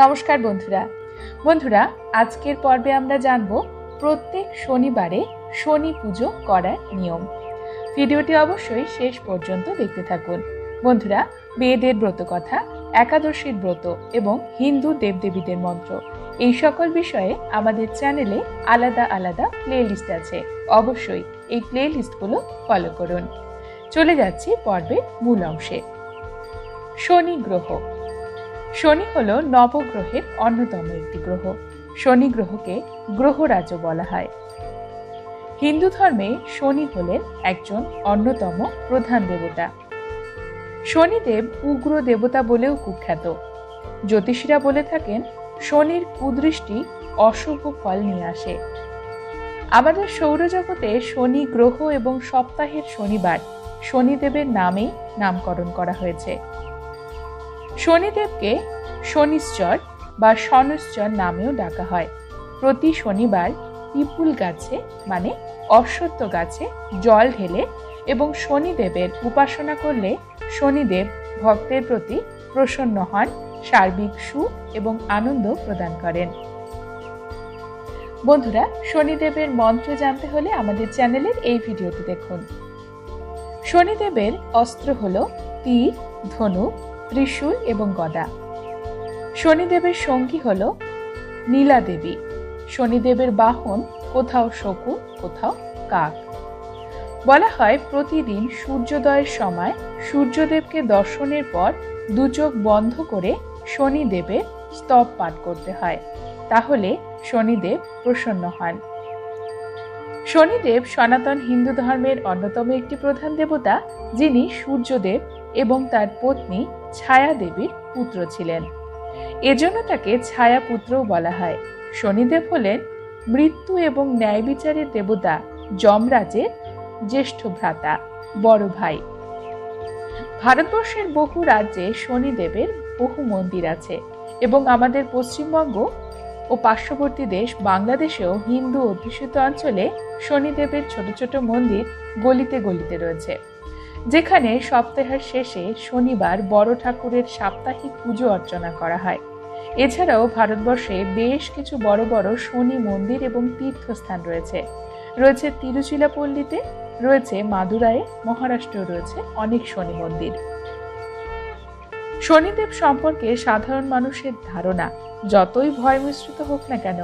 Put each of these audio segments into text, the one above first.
নমস্কার বন্ধুরা আজকের পর্বে আমরা জানব প্রত্যেক শনিবারে শনি পুজো করার নিয়ম। ভিডিওটি অবশ্যই শেষ পর্যন্ত দেখতে থাকুন। বন্ধুরা, বেদের ব্রত কথা, একাদশীর ব্রত এবং হিন্দু দেবদেবীদের মন্ত্র এই সকল বিষয়ে আমাদের চ্যানেলে আলাদা আলাদা প্লেলিস্ট আছে। অবশ্যই এই প্লেলিস্টগুলো ফলো করুন। চলে যাচ্ছি পর্বের মূল অংশে। শনি গ্রহ। শনি হলো নবগ্রহের অন্যতম একটি গ্রহ। শনি গ্রহকে গ্রহরাজ বলা হয়। হিন্দু ধর্মে শনি হলেন একজন অন্যতম প্রধান দেবতা। শনিদেব উগ্র দেবতা বলেও কুখ্যাত। জ্যোতিষীরা বলে থাকেন শনির কুদৃষ্টি অশুভ ফল নিয়ে আসে। আমাদের সৌরজগতে শনি গ্রহ এবং সপ্তাহের শনিবার শনিদেবের নামেই নামকরণ করা হয়েছে। শনিদেবকে শনিশ্চর বা শনশ্চর নামেও ডাকা হয়। প্রতি শনিবার পিপুল গাছে মানে অশ্বত্থ গাছে জল ঢেলে এবং শনিদেবের উপাসনা করলে শনিদেব ভক্তের প্রতি প্রসন্ন হন, সার্বিক সুখ এবং আনন্দ প্রদান করেন। বন্ধুরা, শনিদেবের মন্ত্র জানতে হলে আমাদের চ্যানেলের এই ভিডিওটি দেখুন। শনিদেবের অস্ত্র হল তীর, ধনুক, ত্রিশূল এবং গদা। শনিদেবের সঙ্গী হল নীলা দেবী। শনিদেবের বাহন কোথাও শকুন, কোথাও কাক। বলা হয় প্রতিদিন সূর্যোদয়ের সময় সূর্যদেবকে দর্শনের পর দু চোখ বন্ধ করে শনিদেবের স্তব পাঠ করতে হয়, তাহলে শনিদেব প্রসন্ন হন। শনিদেব সনাতন হিন্দু ধর্মের অন্যতম একটি প্রধান দেবতা, যিনি সূর্যদেব এবং তার পত্নী ছায়া দেবীর পুত্র ছিলেন। এজন্য তাকে ছায়া পুত্রও বলা হয়। শনিদেব হলেন মৃত্যু এবং ন্যায় বিচারের দেবতা যমরাজের জ্যেষ্ঠ ভ্রাতা, বড় ভাই। ভারতবর্ষের বহু রাজ্যে শনিদেবের বহু মন্দির আছে এবং আমাদের পশ্চিমবঙ্গ ও পার্শ্ববর্তী দেশ বাংলাদেশেও হিন্দু অধ্যুষিত অঞ্চলে শনিদেবের ছোট ছোট মন্দির গলিতে গলিতে রয়েছে, যেখানে সপ্তাহের শেষে শনিবার বড় ঠাকুরের সাপ্তাহিক পুজো অর্চনা করা হয়। এছাড়াও ভারতবর্ষে বেশ কিছু বড় বড় শনি মন্দির এবং তীর্থস্থান রয়েছে তিরুচিরাপল্লীতে, রয়েছে মাদুরায়ে, মহারাষ্ট্রেও রয়েছে অনেক শনি মন্দির। শনিদেব সম্পর্কে সাধারণ মানুষের ধারণা যতই ভয় মিশ্রিত হোক না কেন,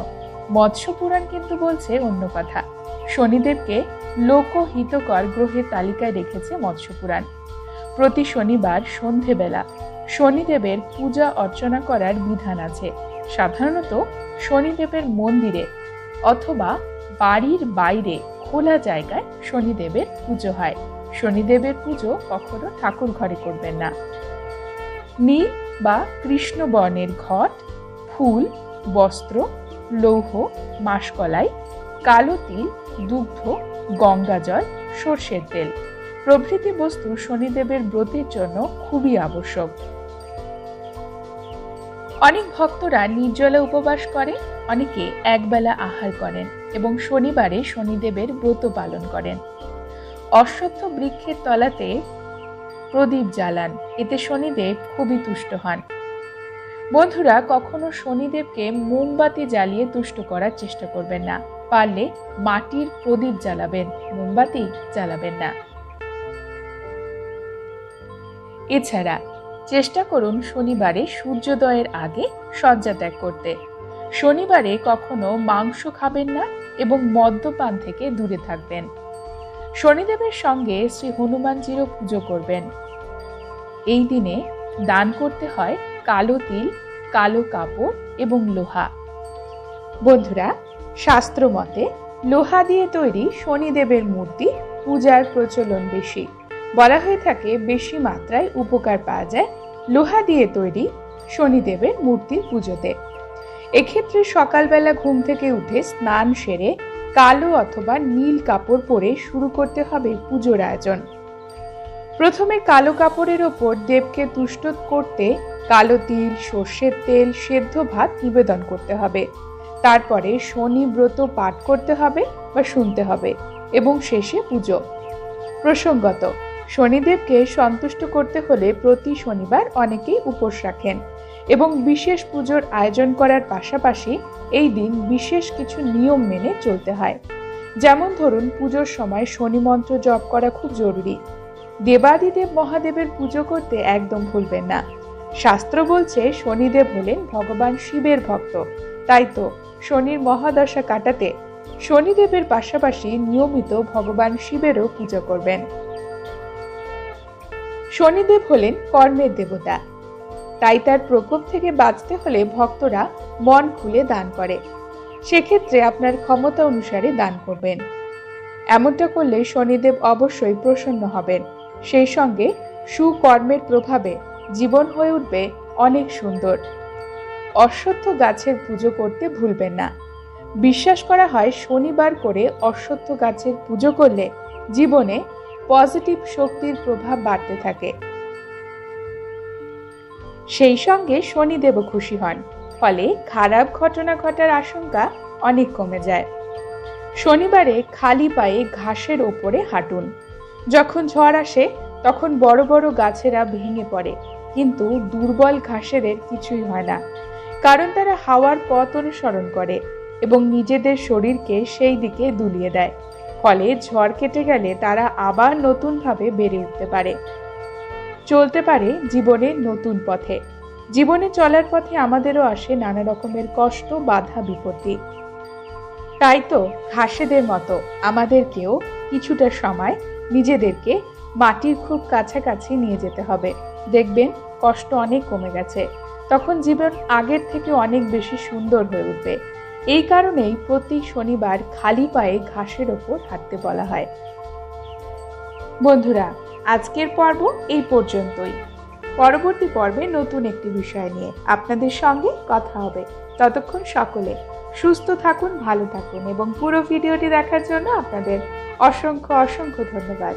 মৎস্য পুরাণ কিন্তু বলছে অন্য কথা। শনিদেবকে লোকহিতকর গ্রহের তালিকায় রেখেছে মৎস্য পুরাণ। প্রতি শনিবার সন্ধেবেলা শনিদেবের পূজা অর্চনা করার বিধান আছে। সাধারণত শনিদেবের মন্দিরে অথবা বাড়ির বাইরে খোলা জায়গায় শনিদেবের পুজো হয়। শনিদেবের পুজো কখনো ঠাকুর ঘরে করবেন না। নীল বা কৃষ্ণ বর্ণের ঘট, ফুল, বস্ত্র, লৌহ, মাসকলাই, কালো তিল, দুগ্ধ, গঙ্গাজল, সর্ষের তেল প্রভৃতি বস্তু শনিদেবের ব্রতের জন্য খুবই আবশ্যক। অনেক ভক্তরা নির্জলা উপবাস করে, অনেকে একবেলা আহার করেন এবং শনিবারে শনিদেবের ব্রত পালন করেন। অশ্বত্থ বৃক্ষের তলাতে প্রদীপ জ্বালান, এতে শনিদেব খুবই তুষ্ট হন। বন্ধুরা, কখনো শনিদেবকে মোমবাতি জ্বালিয়ে তুষ্ট করার চেষ্টা করবেন না। পারলে মাটির প্রদীপ জ্বালাবেন, মোমবাতি জ্বালাবেন না। এছাড়া চেষ্টা করুন শনিবারে সূর্যোদয়ের আগে শয্যা ত্যাগ করতে। শনিবারে কখনো মাংস খাবেন না এবং মদ্যপান থেকে দূরে থাকবেন। শনিদেবের সঙ্গে শ্রী হনুমানজিরও পুজো করবেন। এই দিনে দান করতে হয় কালো তিল, কালো কাপড় এবং লোহা। বন্ধুরা, শাস্ত্র মতে লোহা দিয়ে তৈরি শনিদেবের মূর্তি পূজার প্রচলন বেশি। বলা হয়ে থাকে বেশি মাত্রায় উপকার পাওয়া যায় লোহা দিয়ে তৈরি শনিদেবের মূর্তির পুজোতে। এক্ষেত্রে সকালবেলা ঘুম থেকে উঠে স্নান সেরে কালো অথবা নীল কাপড় পরে শুরু করতে হবে পুজোর আয়োজন। প্রথমে কালো কাপড়ের ওপর দেবকে তুষ্ট করতে কালো তিল, সর্ষের তেল, সেদ্ধ ভাত নিবেদন করতে হবে। তারপরে শনি ব্রত পাঠ করতে হবে বা শুনতে হবে এবং শেষে পুজো। প্রসঙ্গত, শনিদেবকে সন্তুষ্ট করতে হলে প্রতি শনিবার অনেকেই উপোস রাখেন। এবং বিশেষ পুজোর আয়োজন করার পাশাপাশি এই দিন বিশেষ কিছু নিয়ম মেনে চলতে হয়। যেমন ধরুন, পুজোর সময় শনি মন্ত্র জপ করা খুব জরুরি। দেবাদিদেব মহাদেবের পুজো করতে একদম ভুলবেন না। শাস্ত্র বলছে শনিদেব হলেন ভগবান শিবের ভক্ত, তাই তো শনির মহাদশা কাটাতে শনিদেবের পাশাপাশি নিয়মিত ভগবান শিবেরও পুজো করবেন। শনিদেব হলেন কর্মের দেবতা, তাই তার প্রকোপ থেকে বাঁচতে হলে ভক্তরা মন খুলে দান করে। সেক্ষেত্রে আপনার ক্ষমতা অনুসারে দান করবেন। এমনটা করলে শনিদেব অবশ্যই প্রসন্ন হবেন। সেই সঙ্গে সুকর্মের প্রভাবে জীবন হয়ে উঠবে অনেক সুন্দর। অশ্বত্থ গাছের পুজো করতে ভুলবেন না। বিশ্বাস করা হয় শনিবার করে অশ্বত্থ গাছের পুজো করলে জীবনে পজিটিভ শক্তির প্রভাব বাড়তে থাকে। সেই সঙ্গে শনিদেবও খুশি হন, ফলে খারাপ ঘটনা ঘটার আশঙ্কা অনেক কমে যায়। শনিবারে খালি পায়ে ঘাসের ওপরে হাঁটুন। যখন ঝড় আসে তখন বড় বড় গাছেরা ভেঙে পড়ে, কিন্তু দুর্বল ঘাসেদের কিছুই হয় না, কারণ তারা হাওয়ার পথ অনুসরণ করে এবং নিজেদের শরীরকে সেই দিকে দুলিয়ে দেয়। ফলে ঝড় কেটে গেলে তারা আবার নতুনভাবে বেড়ে উঠতে পারে, চলতে পারে জীবনের নতুন পথে। জীবনে চলার পথে আমাদেরও আসে নানা রকমের কষ্ট, বাধা, বিপত্তি। তাই তো ঘাসেদের মতো আমাদেরকেও কিছুটা সময় নিজেদেরকে মাটির খুব কাছাকাছি নিয়ে যেতে হবে। দেখবেন কষ্ট অনেক কমে গেছে, তখন জীবন আগের থেকে অনেক বেশি সুন্দর হয়ে উঠবে। এই কারণেই প্রতি শনিবার খালি পায়ে ঘাসের ওপর হাঁটতে বলা হয়। বন্ধুরা, আজকের পর্ব এই পর্যন্তই। পরবর্তী পর্বে নতুন একটি বিষয় নিয়ে আপনাদের সঙ্গে কথা হবে। ততক্ষণ সকলে সুস্থ থাকুন, ভালো থাকুন এবং পুরো ভিডিওটি দেখার জন্য আপনাদের অসংখ্য অসংখ্য ধন্যবাদ।